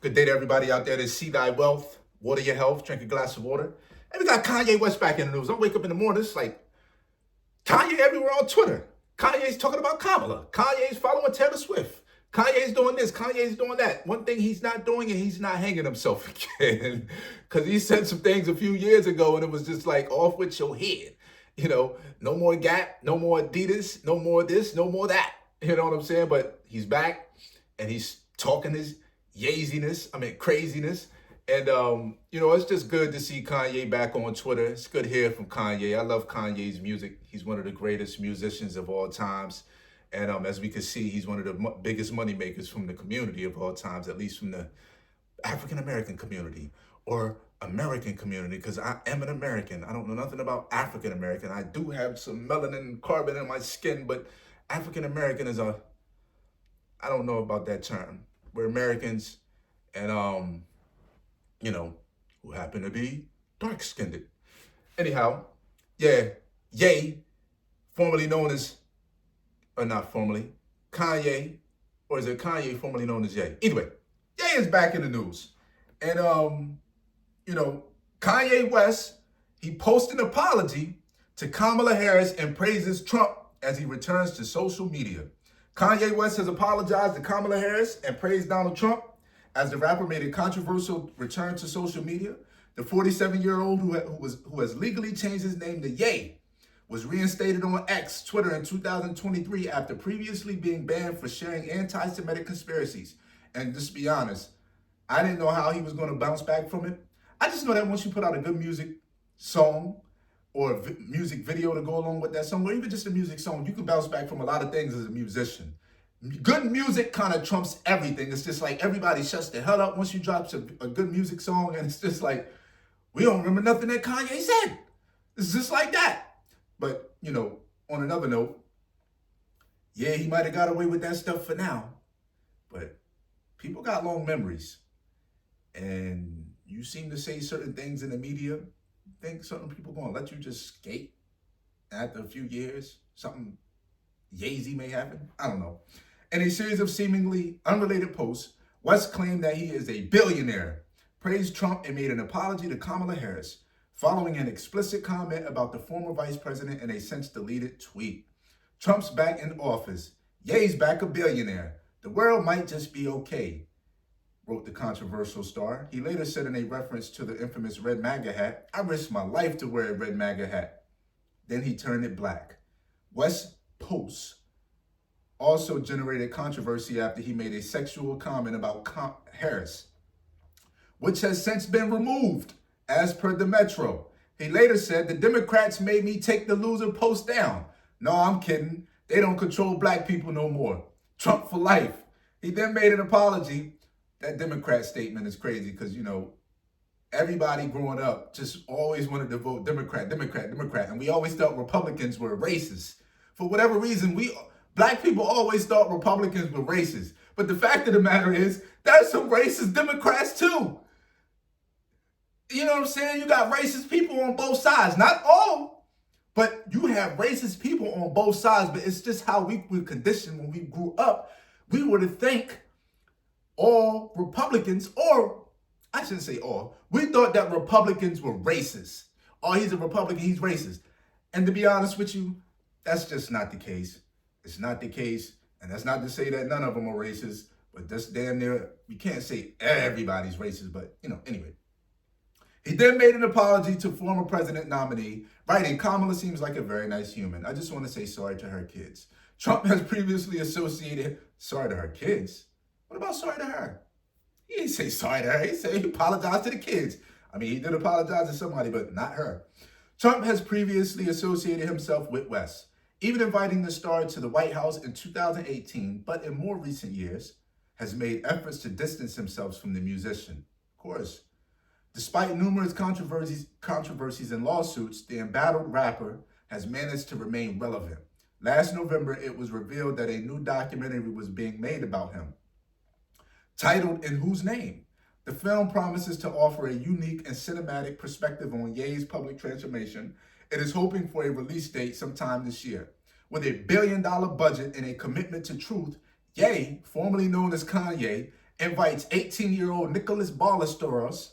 Good day to everybody out there that see thy wealth, water your health, drink a glass of water. And we got Kanye West back in the news. I wake up in the morning, it's like Kanye everywhere on Twitter. Kanye's talking about Kamala. Kanye's following Taylor Swift. Kanye's doing this. Kanye's doing that. One thing he's not doing is he's not hanging himself again. Because he said some things a few years ago and it was just like, off with your head. No more Gap, no more Adidas, no more this, no more that. You know what I'm saying? But he's back and he's talking his craziness. And, it's just good to see Kanye back on Twitter. It's good to hear from Kanye. I love Kanye's music. He's one of the greatest musicians of all times. And as we can see, he's one of the biggest money makers from the community of all times, at least from the African-American community or American community, because I am an American. I don't know nothing about African-American. I do have some melanin and carbon in my skin, but African-American is I don't know about that term. We're Americans and, who happen to be dark-skinned. Anyhow, yeah, Ye, formerly known as, or not formerly, Kanye, or is it Kanye formerly known as Ye? Either way, Ye is back in the news. And, Kanye West, he posted an apology to Kamala Harris and praises Trump as he returns to social media. Kanye West has apologized to Kamala Harris and praised Donald Trump as the rapper made a controversial return to social media. The 47-year-old who has legally changed his name to Ye was reinstated on X, Twitter in 2023 after previously being banned for sharing anti-Semitic conspiracies. And just to be honest, I didn't know how he was going to bounce back from it. I just know that once you put out a good music song or a music video to go along with that song, or even just a music song, you can bounce back from a lot of things as a musician. Good music kind of trumps everything. It's just like everybody shuts the hell up once you drop a good music song, and it's just like, we don't remember nothing that Kanye said. It's just like that. But, on another note, yeah, he might have got away with that stuff for now, but people got long memories. And you seem to say certain things in the media, think certain people going to let you just skate after a few years, something Yeezy may happen. I don't know. In a series of seemingly unrelated posts, West claimed that he is a billionaire, praised Trump, and made an apology to Kamala Harris, following an explicit comment about the former vice president in a since-deleted tweet. Trump's back in office. Ye's back a billionaire. The world might just be okay, wrote the controversial star. He later said in a reference to the infamous red MAGA hat, "I risked my life to wear a red MAGA hat." Then he turned it black. West's posts also generated controversy after he made a sexual comment about Harris, which has since been removed, as per the Metro. He later said, "The Democrats made me take the loser post down. No, I'm kidding. They don't control black people no more. Trump for life." He then made an apology. That Democrat statement is crazy because, everybody growing up just always wanted to vote Democrat. And we always thought Republicans were racist. For whatever reason, black people always thought Republicans were racist. But the fact of the matter is, there's some racist Democrats too. You know what I'm saying? You got racist people on both sides. Not all, but you have racist people on both sides. But it's just how we were conditioned when we grew up. We were to think all Republicans, or I shouldn't say all, we thought that Republicans were racist. Oh, he's a Republican, he's racist. And to be honest with you, that's just not the case. It's not the case. And that's not to say that none of them are racist, but that's damn near, we can't say everybody's racist, but anyway. He then made an apology to former president nominee, writing, "Kamala seems like a very nice human. I just want to say sorry to her kids." Trump has previously associated, sorry to her kids? What about sorry to her? He didn't say sorry to her. He said he apologized to the kids. He did apologize to somebody, but not her. Trump has previously associated himself with West, even inviting the star to the White House in 2018, but in more recent years has made efforts to distance himself from the musician. Of course, despite numerous controversies and lawsuits, the embattled rapper has managed to remain relevant. Last November, it was revealed that a new documentary was being made about him, titled "In Whose Name?" The film promises to offer a unique and cinematic perspective on Ye's public transformation. It is hoping for a release date sometime this year. With a $1 billion budget and a commitment to truth, Ye, formerly known as Kanye, invites 18-year-old Nicholas Ballesteros,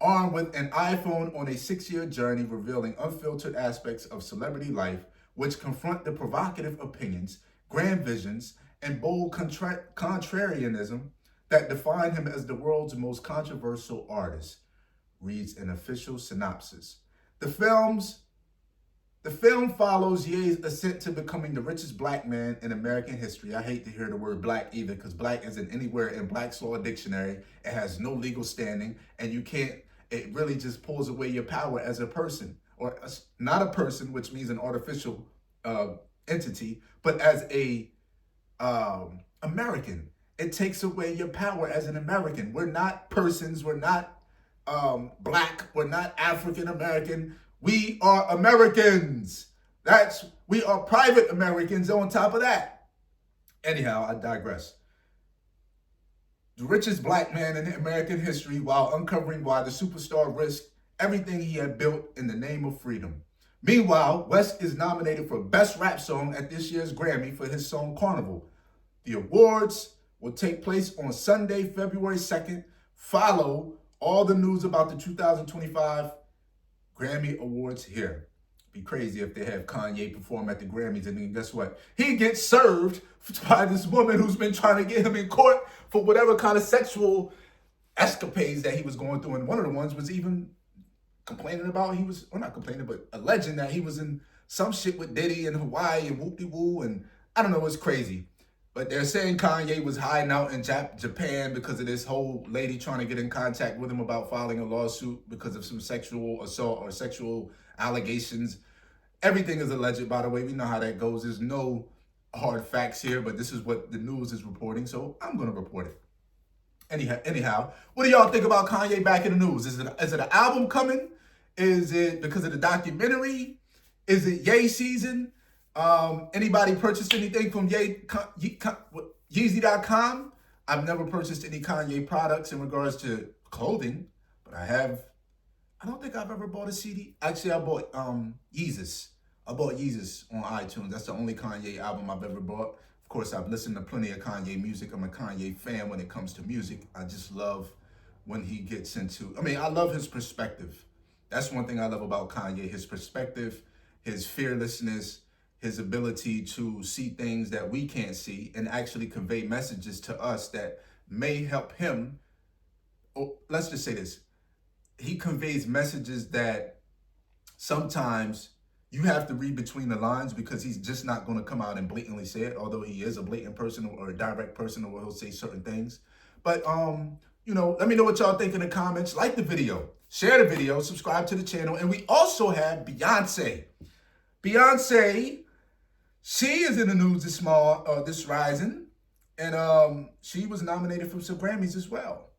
armed with an iPhone on a 6-year journey revealing unfiltered aspects of celebrity life, which confront the provocative opinions, grand visions, and bold contrarianism that define him as the world's most controversial artist, reads an official synopsis. The film follows Ye's ascent to becoming the richest black man in American history. I hate to hear the word black either, because black isn't anywhere in Black's Law Dictionary. It has no legal standing, and you can't, it really just pulls away your power as a person, or not a person, which means an artificial entity, but as a American. It takes away your power as an American. We're not persons, we're not black, we're not African American. We are Americans. We are private Americans on top of that. Anyhow, I digress. The richest black man in American history, while uncovering why the superstar risked everything he had built in the name of freedom. Meanwhile, West is nominated for Best Rap Song at this year's Grammy for his song Carnival. The awards will take place on Sunday, February 2nd. Follow all the news about the 2025 Grammy Awards here. Be crazy if they have Kanye perform at the Grammys, and then guess what? He gets served by this woman who's been trying to get him in court for whatever kind of sexual escapades that he was going through. And one of the ones was even complaining about, not complaining, but alleging that he was in some shit with Diddy in Hawaii and whoop-de-woo, and I don't know, it's crazy. But they're saying Kanye was hiding out in Japan because of this whole lady trying to get in contact with him about filing a lawsuit because of some sexual assault or sexual allegations. Everything is alleged, by the way. We know how that goes. There's no hard facts here, but this is what the news is reporting, so I'm going to report it. Anyhow, what do y'all think about Kanye back in the news? Is it an album coming? Is it because of the documentary? Is it Ye season? Anybody purchased anything from Yeezy.com? I've never purchased any Kanye products in regards to clothing, but I don't think I've ever bought a CD. Actually, I bought Yeezus. I bought Yeezus on iTunes. That's the only Kanye album I've ever bought. Of course, I've listened to plenty of Kanye music. I'm a Kanye fan when it comes to music. I just love when he gets into, I love his perspective. That's one thing I love about Kanye, his perspective, his fearlessness, his ability to see things that we can't see and actually convey messages to us that may help him. Or let's just say this. He conveys messages that sometimes you have to read between the lines, because he's just not going to come out and blatantly say it, although he is a blatant person or a direct person where he'll say certain things. But, let me know what y'all think in the comments. Like the video, share the video, subscribe to the channel. And we also have Beyoncé. Beyoncé, she is in the news this rising, and she was nominated for some Grammys as well.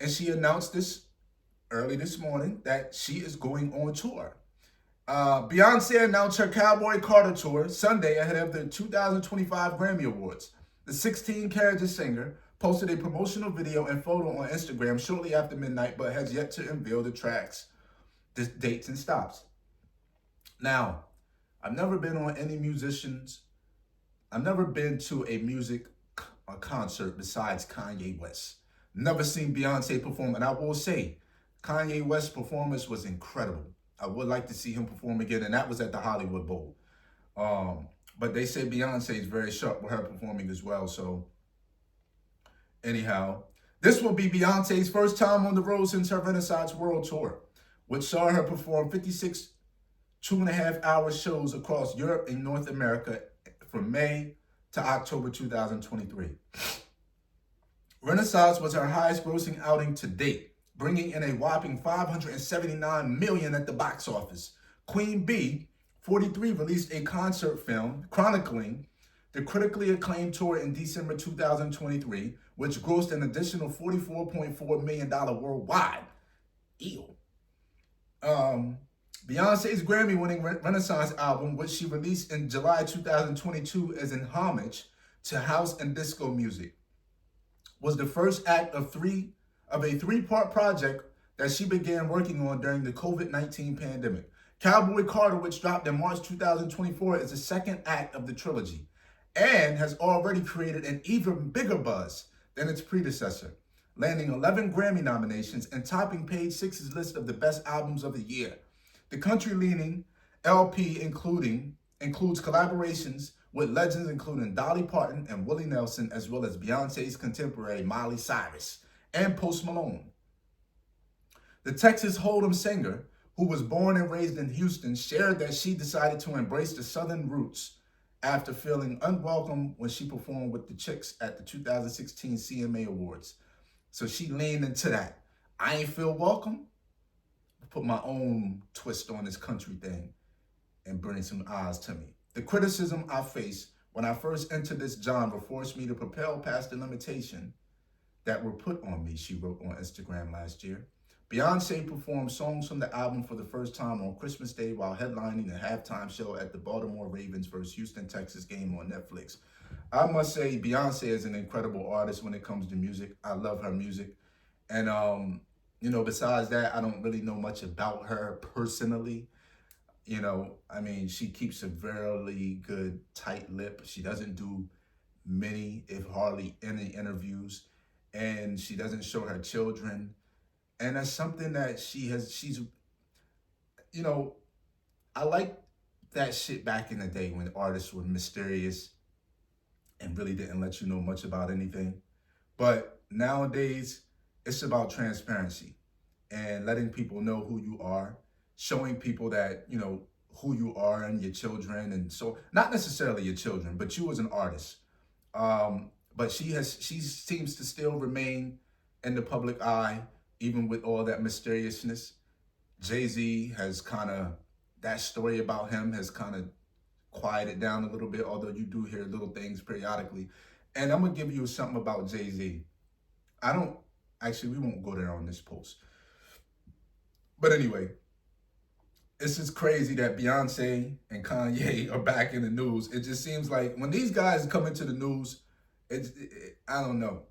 And she announced this early this morning that she is going on tour. Beyoncé announced her Cowboy Carter tour Sunday ahead of the 2025 Grammy Awards. The 16-carat singer posted a promotional video and photo on Instagram shortly after midnight, but has yet to unveil the tracks, the dates, and stops. Now, I've never been to a music concert besides Kanye West. Never seen Beyoncé perform, and I will say, Kanye West's performance was incredible. I would like to see him perform again, and that was at the Hollywood Bowl. But they say Beyoncé is very sharp with her performing as well. So anyhow, this will be Beyoncé's first time on the road since her Renaissance World Tour, which saw her perform 56 2.5-hour shows across Europe and North America from May to October 2023. Renaissance was her highest grossing outing to date, bringing in a whopping $579 million at the box office. Queen Bee, 43, released a concert film chronicling the critically acclaimed tour in December 2023, which grossed an additional $44.4 million worldwide. Ew. Beyoncé's Grammy-winning Renaissance album, which she released in July 2022 as an homage to house and disco music, was the first act of a three-part project that she began working on during the COVID-19 pandemic. Cowboy Carter, which dropped in March 2024, is the second act of the trilogy. and has already created an even bigger buzz than its predecessor, landing 11 Grammy nominations and topping Page Six's list of the best albums of the year. The country-leaning LP includes collaborations with legends including Dolly Parton and Willie Nelson, as well as Beyoncé's contemporary Miley Cyrus and Post Malone. The Texas Hold'em singer, who was born and raised in Houston, shared that she decided to embrace the Southern roots after feeling unwelcome when she performed with the Chicks at the 2016 CMA Awards. So she leaned into that. I ain't feel welcome. Put my own twist on this country thing and bring some eyes to me. The criticism I faced when I first entered this genre forced me to propel past the limitation that were put on me, she wrote on Instagram last year. Beyoncé performed songs from the album for the first time on Christmas Day while headlining a halftime show at the Baltimore Ravens versus Houston Texas game on Netflix. I must say Beyoncé is an incredible artist when it comes to music. I love her music. And, besides that, I don't really know much about her personally. She keeps a very good tight lip. She doesn't do many, if hardly any interviews. And she doesn't show her children. And that's something that I like that shit back in the day when artists were mysterious and really didn't let you know much about anything. But nowadays, it's about transparency and letting people know who you are, showing people that, who you are and your children. And so not necessarily your children, but you as an artist. But she seems to still remain in the public eye, even with all that mysteriousness. Jay-Z has that story about him has quieted down a little bit, although you do hear little things periodically. And I'm gonna give you something about Jay-Z. We won't go there on this post. But anyway, it's just crazy that Beyonce and Kanye are back in the news. It just seems like when these guys come into the news, I don't know.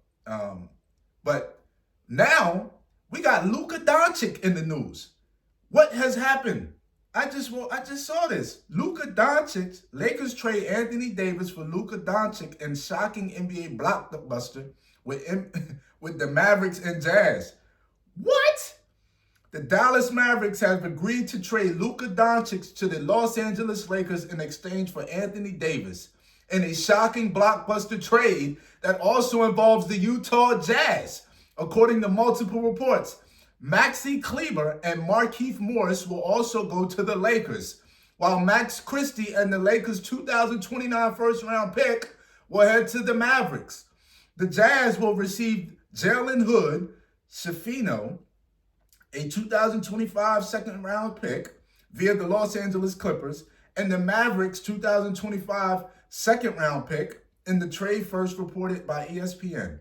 But now we got Luka Doncic in the news. What has happened? I just saw this. Luka Doncic, Lakers trade Anthony Davis for Luka Doncic in shocking NBA blockbuster with the Mavericks and Jazz. What? The Dallas Mavericks have agreed to trade Luka Doncic to the Los Angeles Lakers in exchange for Anthony Davis in a shocking blockbuster trade that also involves the Utah Jazz. According to multiple reports, Maxi Kleber and Markieff Morris will also go to the Lakers, while Max Christie and the Lakers' 2029 first-round pick will head to the Mavericks. The Jazz will receive Jalen Hood Schifino, a 2025 second-round pick via the Los Angeles Clippers, and the Mavericks' 2025 second-round pick in the trade first reported by ESPN.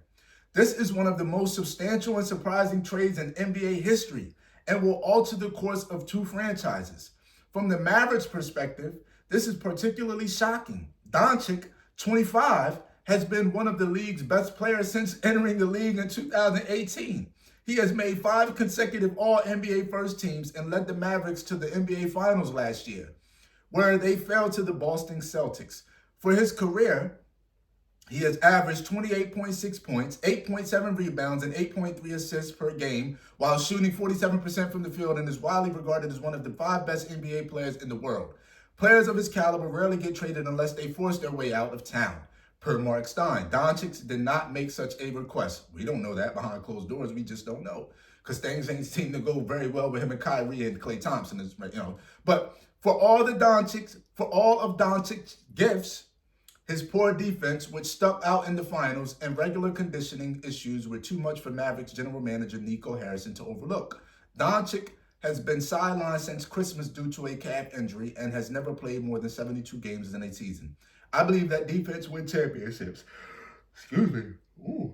This is one of the most substantial and surprising trades in NBA history and will alter the course of two franchises. From the Mavericks' perspective, this is particularly shocking. Doncic, 25, has been one of the league's best players since entering the league in 2018. He has made 5 consecutive All-NBA first teams and led the Mavericks to the NBA Finals last year, where they fell to the Boston Celtics. For his career, he has averaged 28.6 points, 8.7 rebounds, and 8.3 assists per game, while shooting 47% from the field, and is widely regarded as one of the 5 best NBA players in the world. Players of his caliber rarely get traded unless they force their way out of town. Per Mark Stein, Doncic did not make such a request. We don't know that behind closed doors. We just don't know, because things ain't seem to go very well with him and Kyrie and Klay Thompson. But for all of Doncic's gifts, his poor defense, which stuck out in the finals, and regular conditioning issues were too much for Mavericks general manager Nico Harrison to overlook. Doncic has been sidelined since Christmas due to a calf injury and has never played more than 72 games in a season. I believe that defense wins championships. Excuse me. Ooh.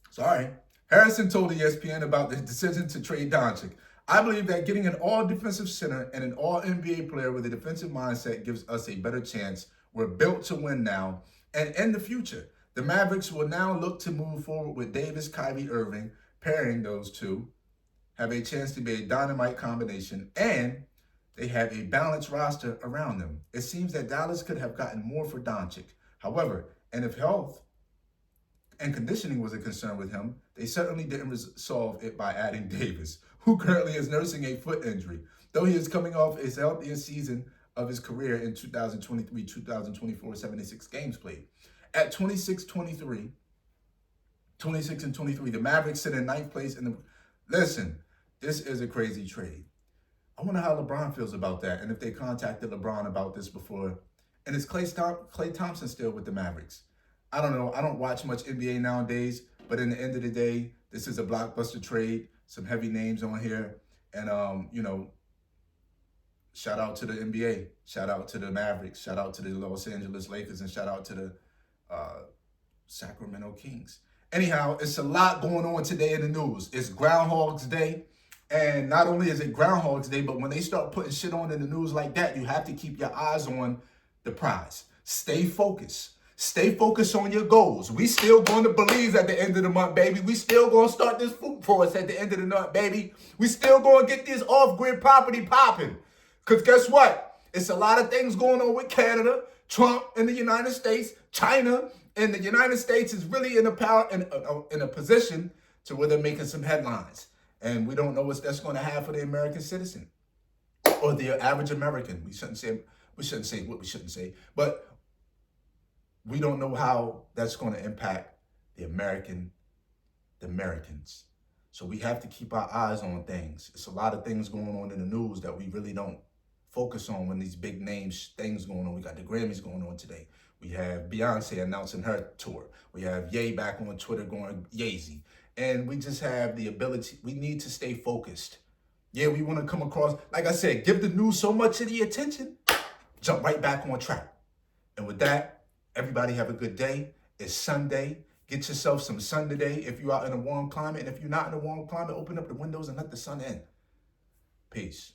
Sorry. Harrison told ESPN about the decision to trade Doncic. I believe that getting an all-defensive center and an all-NBA player with a defensive mindset gives us a better chance. We're built to win now and in the future. The Mavericks will now look to move forward with Davis, Kyrie Irving. Pairing those two have a chance to be a dynamite combination, and They have a balanced roster around them. It seems that Dallas could have gotten more for Doncic. However, and if health and conditioning was a concern with him, they certainly didn't resolve it by adding Davis, who currently is nursing a foot injury. Though he is coming off his healthiest season of his career in 2023-2024, 76 games played. At 26 and 23, the Mavericks sit in ninth place in the... Listen, this is a crazy trade. I wonder how LeBron feels about that, and if they contacted LeBron about this before. And is Klay Thompson still with the Mavericks? I don't know. I don't watch much NBA nowadays, but in the end of the day, this is a blockbuster trade. Some heavy names on here. And, shout out to the NBA. Shout out to the Mavericks. Shout out to the Los Angeles Lakers. And shout out to the Sacramento Kings. Anyhow, it's a lot going on today in the news. It's Groundhog's Day. And not only is it Groundhog's Day, but when they start putting shit on in the news like that, you have to keep your eyes on the prize. Stay focused. Stay focused on your goals. We still going to believe at the end of the month, baby. We still going to start this food for us at the end of the month, baby. We still going to get this off-grid property popping. Because guess what? It's a lot of things going on with Canada, Trump in the United States, China, and the United States is really in a position to where they're making some headlines. And we don't know what that's going to have for the American citizen or the average American. We shouldn't say what we shouldn't say, but we don't know how that's going to impact the Americans. So we have to keep our eyes on things. It's a lot of things going on in the news that we really don't focus on when these big names things going on. We got the Grammys going on today. We have Beyoncé announcing her tour. We have Ye back on Twitter going Yeezy. And we just have the ability, we need to stay focused. Yeah, we want to come across, like I said, give the news so much of the attention, jump right back on track. And with that, everybody have a good day. It's Sunday. Get yourself some sun today if you're out in a warm climate. And if you're not in a warm climate, open up the windows and let the sun in. Peace.